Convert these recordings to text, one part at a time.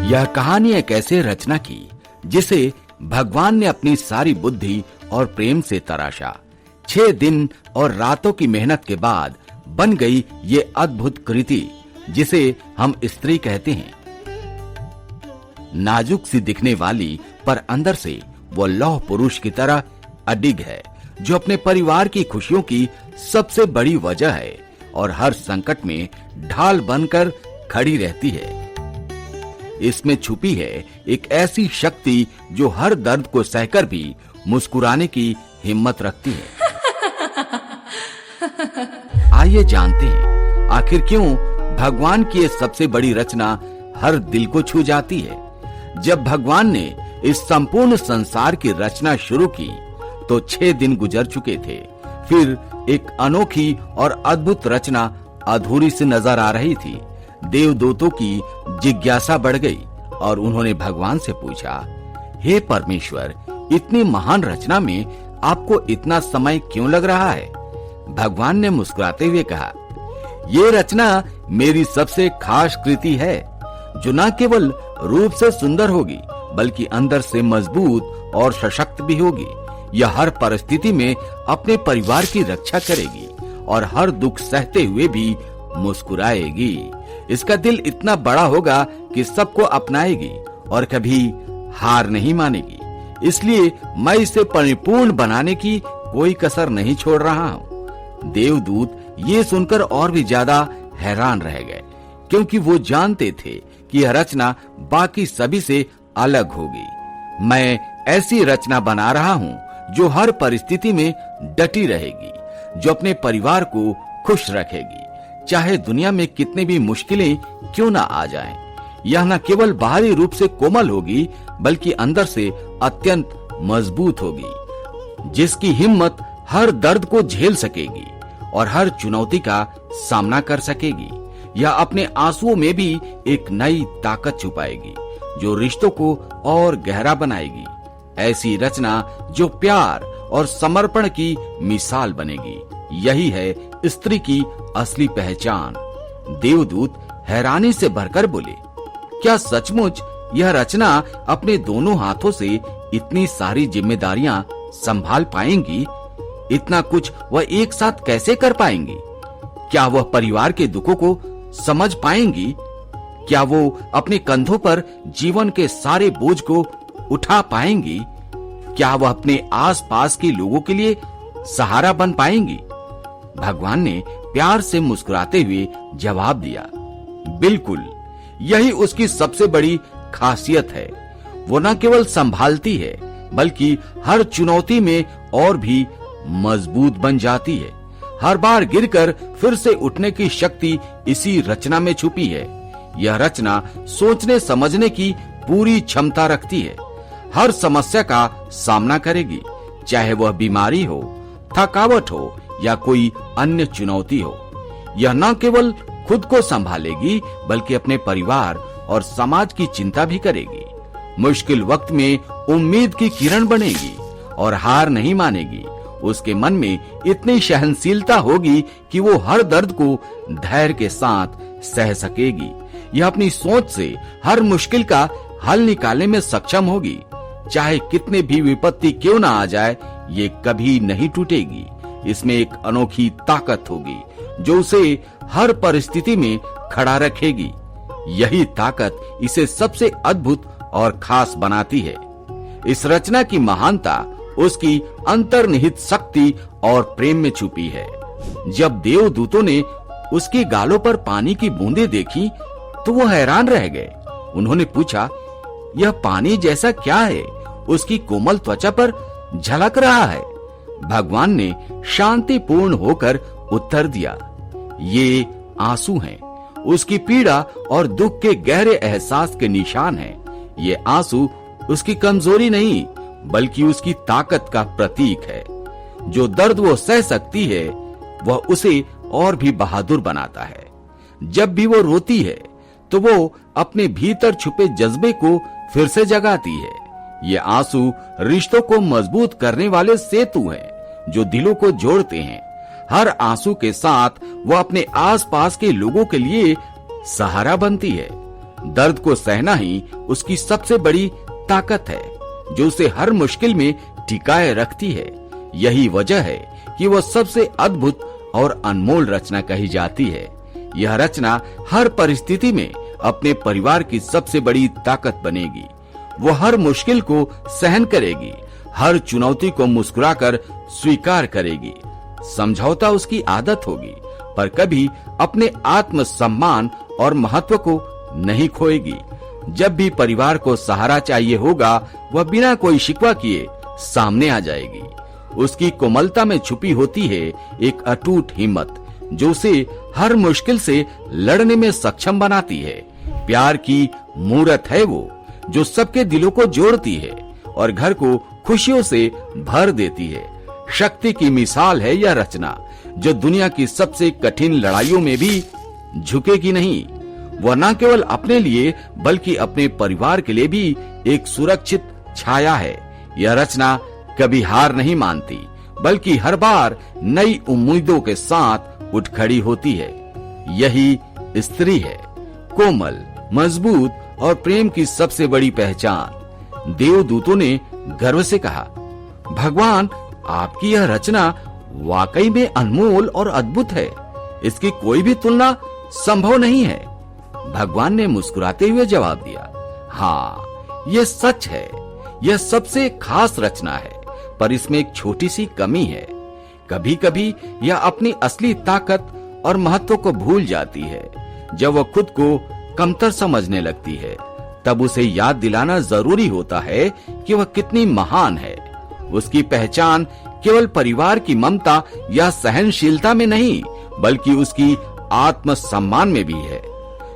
यह कहानी एक ऐसे रचना की जिसे भगवान ने अपनी सारी बुद्धि और प्रेम से तराशा। 6 दिन और रातों की मेहनत के बाद बन गई ये अद्भुत कृति जिसे हम स्त्री कहते हैं। नाजुक सी दिखने वाली पर अंदर से वो लौह पुरुष की तरह अडिग है, जो अपने परिवार की खुशियों की सबसे बड़ी वजह है और हर संकट में ढाल बनकर खड़ी रहती है। इसमें छुपी है एक ऐसी शक्ति जो हर दर्द को सहकर भी मुस्कुराने की हिम्मत रखती है। आइए जानते हैं आखिर क्यों भगवान की ये सबसे बड़ी रचना हर दिल को छू जाती है। जब भगवान ने इस संपूर्ण संसार की रचना शुरू की तो 6 दिन गुजर चुके थे। फिर एक अनोखी और अद्भुत रचना अधूरी सी नजर आ रही थी। देवदूतों की जिज्ञासा बढ़ गई और उन्होंने भगवान से पूछा, हे परमेश्वर, इतनी महान रचना में आपको इतना समय क्यों लग रहा है? भगवान ने मुस्कुराते हुए कहा, ये रचना मेरी सबसे खास कृति है जो न केवल रूप से सुंदर होगी बल्कि अंदर से मजबूत और सशक्त भी होगी। यह हर परिस्थिति में अपने परिवार की रक्षा करेगी और हर दुख सहते हुए भी मुस्कुराएगी। इसका दिल इतना बड़ा होगा कि सबको अपनाएगी और कभी हार नहीं मानेगी। इसलिए मैं इसे परिपूर्ण बनाने की कोई कसर नहीं छोड़ रहा हूँ। देवदूत ये सुनकर और भी ज्यादा हैरान रह गए, क्योंकि वो जानते थे कि यह रचना बाकी सभी से अलग होगी। मैं ऐसी रचना बना रहा हूँ जो हर परिस्थिति में डटी रहेगी, जो अपने परिवार को खुश रखेगी, चाहे दुनिया में कितनी भी मुश्किलें क्यों ना आ जाएं। यह न केवल बाहरी रूप से कोमल होगी बल्कि अंदर से अत्यंत मजबूत होगी, जिसकी हिम्मत हर दर्द को झेल सकेगी और हर चुनौती का सामना कर सकेगी। यह अपने आंसुओं में भी एक नई ताकत छुपाएगी जो रिश्तों को और गहरा बनाएगी। ऐसी रचना जो प्यार और समर्पण की मिसाल बनेगी। यही है स्त्री की असली पहचान। देवदूत हैरानी से भरकर बोले, क्या सचमुच यह रचना अपने दोनों हाथों से इतनी सारी जिम्मेदारियां संभाल पाएंगी? इतना कुछ वह एक साथ कैसे कर पाएंगी? क्या वह परिवार के दुखों को समझ पाएंगी? क्या वो अपने कंधों पर जीवन के सारे बोझ को उठा पाएंगी? क्या वह अपने आसपास के लोगों के लिए सहारा बन पाएंगी? भगवान ने प्यार से मुस्कुराते हुए जवाब दिया, बिल्कुल, यही उसकी सबसे बड़ी खासियत है। वो न केवल संभालती है बल्कि हर चुनौती में और भी मजबूत बन जाती है। हर बार गिरकर फिर से उठने की शक्ति इसी रचना में छुपी है। यह रचना सोचने समझने की पूरी क्षमता रखती है। हर समस्या का सामना करेगी, चाहे वह बीमारी हो, थकावट हो या कोई अन्य चुनौती हो। यह न केवल खुद को संभालेगी बल्कि अपने परिवार और समाज की चिंता भी करेगी। मुश्किल वक्त में उम्मीद की किरण बनेगी और हार नहीं मानेगी। उसके मन में इतनी सहनशीलता होगी कि वो हर दर्द को धैर्य के साथ सह सकेगी। यह अपनी सोच से हर मुश्किल का हल निकालने में सक्षम होगी। चाहे कितने भी विपत्ति क्यों ना आ जाए, ये कभी नहीं टूटेगी। इसमें एक अनोखी ताकत होगी जो उसे हर परिस्थिति में खड़ा रखेगी। यही ताकत इसे सबसे अद्भुत और खास बनाती है। इस रचना की महानता उसकी अंतर्निहित शक्ति और प्रेम में छुपी है। जब देवदूतों ने उसके गालों पर पानी की बूंदें देखी तो वो हैरान रह गए। उन्होंने पूछा, यह पानी जैसा क्या है? उसकी कोमल त्वचा पर झलक रहा है। भगवान ने शांतिपूर्ण होकर उत्तर दिया, ये आंसू हैं। उसकी पीड़ा और दुख के गहरे एहसास के निशान हैं। ये आंसू उसकी कमजोरी नहीं बल्कि उसकी ताकत का प्रतीक है। जो दर्द वो सह सकती है वह उसे और भी बहादुर बनाता है। जब भी वो रोती है तो वो अपने भीतर छुपे जज्बे को फिर से जगाती है। ये आंसू रिश्तों को मजबूत करने वाले सेतु हैं जो दिलों को जोड़ते हैं। हर आंसू के साथ वो अपने आसपास के लोगों के लिए सहारा बनती है। दर्द को सहना ही उसकी सबसे बड़ी ताकत है, जो उसे हर मुश्किल में टिकाए रखती है। यही वजह है कि वह सबसे अद्भुत और अनमोल रचना कही जाती है। यह रचना हर परिस्थिति में अपने परिवार की सबसे बड़ी ताकत बनेगी। वो हर मुश्किल को सहन करेगी, हर चुनौती को मुस्कुराकर स्वीकार करेगी। समझौता उसकी आदत होगी, पर कभी अपने आत्म सम्मान और महत्व को नहीं खोएगी। जब भी परिवार को सहारा चाहिए होगा, वह बिना कोई शिकवा किए सामने आ जाएगी। उसकी कोमलता में छुपी होती है एक अटूट हिम्मत, जो उसे हर मुश्किल से लड़ने में सक्षम बनाती है। प्यार की मूरत है वो, जो सबके दिलों को जोड़ती है और घर को खुशियों से भर देती है। शक्ति की मिसाल है यह रचना, जो दुनिया की सबसे कठिन लड़ाइयों में भी झुकेगी नहीं। वह न केवल अपने लिए बल्कि अपने परिवार के लिए भी एक सुरक्षित छाया है। यह रचना कभी हार नहीं मानती, बल्कि हर बार नई उम्मीदों के साथ उठ खड़ी होती है। यही स्त्री है, कोमल, मजबूत और प्रेम की सबसे बड़ी पहचान। देवदूतों ने गर्व से कहा, भगवान, आपकी यह रचना वाकई में अनमोल और अद्भुत है। इसकी कोई भी तुलना संभव नहीं है। भगवान ने मुस्कुराते हुए जवाब दिया, हाँ, यह सच है। यह सबसे खास रचना है, पर इसमें एक छोटी सी कमी है। कभी कभी यह अपनी असली ताकत और महत्व को भूल जाती है। जब वह खुद को कमतर समझने लगती है, तब उसे याद दिलाना जरूरी होता है कि वह कितनी महान है। उसकी पहचान केवल परिवार की ममता या सहनशीलता में नहीं, बल्कि उसकी आत्म सम्मान में भी है।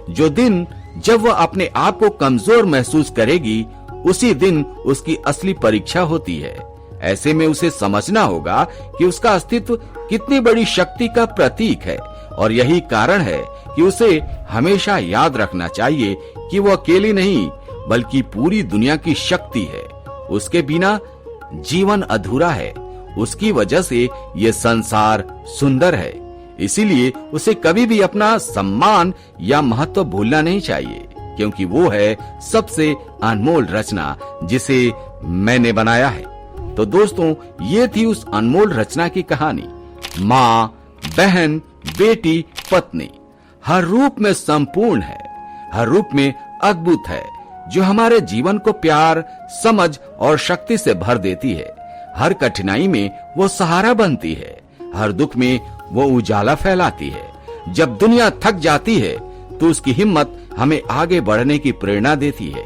जो दिन जब वह अपने आप को कमजोर महसूस करेगी, उसी दिन उसकी असली परीक्षा होती है। ऐसे में उसे समझना होगा कि उसका अस्तित्व कितनी बड़ी शक्ति का प्रतीक है, और यही कारण है कि उसे हमेशा याद रखना चाहिए कि वो अकेली नहीं, बल्कि पूरी दुनिया की शक्ति है। उसके बिना जीवन अधूरा है। उसकी वजह से ये संसार सुंदर है। इसीलिए उसे कभी भी अपना सम्मान या महत्व भूलना नहीं चाहिए, क्योंकि वो है सबसे अनमोल रचना जिसे मैंने बनाया है। तो दोस्तों, ये थी उस अनमोल रचना की कहानी। माँ, बहन, बेटी, पत्नी, हर रूप में संपूर्ण है, हर रूप में अद्भुत है, जो हमारे जीवन को प्यार, समझ और शक्ति से भर देती है। हर कठिनाई में वो सहारा बनती है, हर दुख में वो उजाला फैलाती है। जब दुनिया थक जाती है, तो उसकी हिम्मत हमें आगे बढ़ने की प्रेरणा देती है।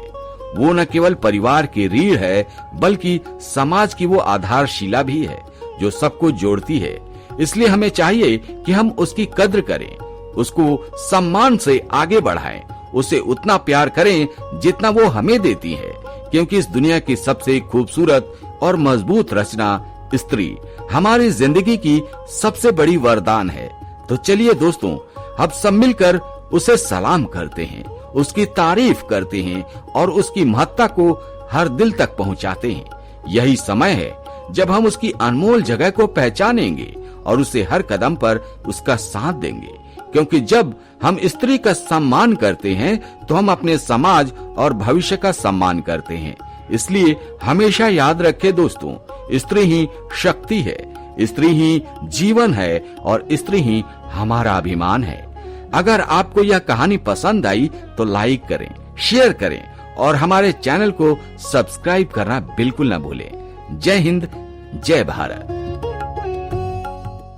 वो न केवल परिवार की रीढ़ है, बल्कि समाज की वो आधारशिला भी है, जो सबको जोड़ती है। इसलिए हमें चाहिए कि हम उसकी कद्र करें, उसको सम्मान से आगे बढ़ाएं, उसे उतना प्यार करें जितना वो हमें देती है, क्योंकि इस दुनिया की सबसे खूबसूरत और मजबूत रचना स्त्री हमारी जिंदगी की सबसे बड़ी वरदान है। तो चलिए दोस्तों, अब सब मिलकर उसे सलाम करते हैं, उसकी तारीफ करते हैं और उसकी महत्ता को हर दिल तक पहुंचाते हैं। यही समय है जब हम उसकी अनमोल जगह को पहचानेंगे और उसे हर कदम पर उसका साथ देंगे, क्योंकि जब हम स्त्री का सम्मान करते हैं, तो हम अपने समाज और भविष्य का सम्मान करते हैं। इसलिए हमेशा याद रखें दोस्तों, स्त्री ही शक्ति है, स्त्री ही जीवन है और स्त्री ही हमारा अभिमान है। अगर आपको यह कहानी पसंद आई तो लाइक करें, शेयर करें और हमारे चैनल को सब्सक्राइब करना बिल्कुल न भूलें। जय हिंद, जय भारत।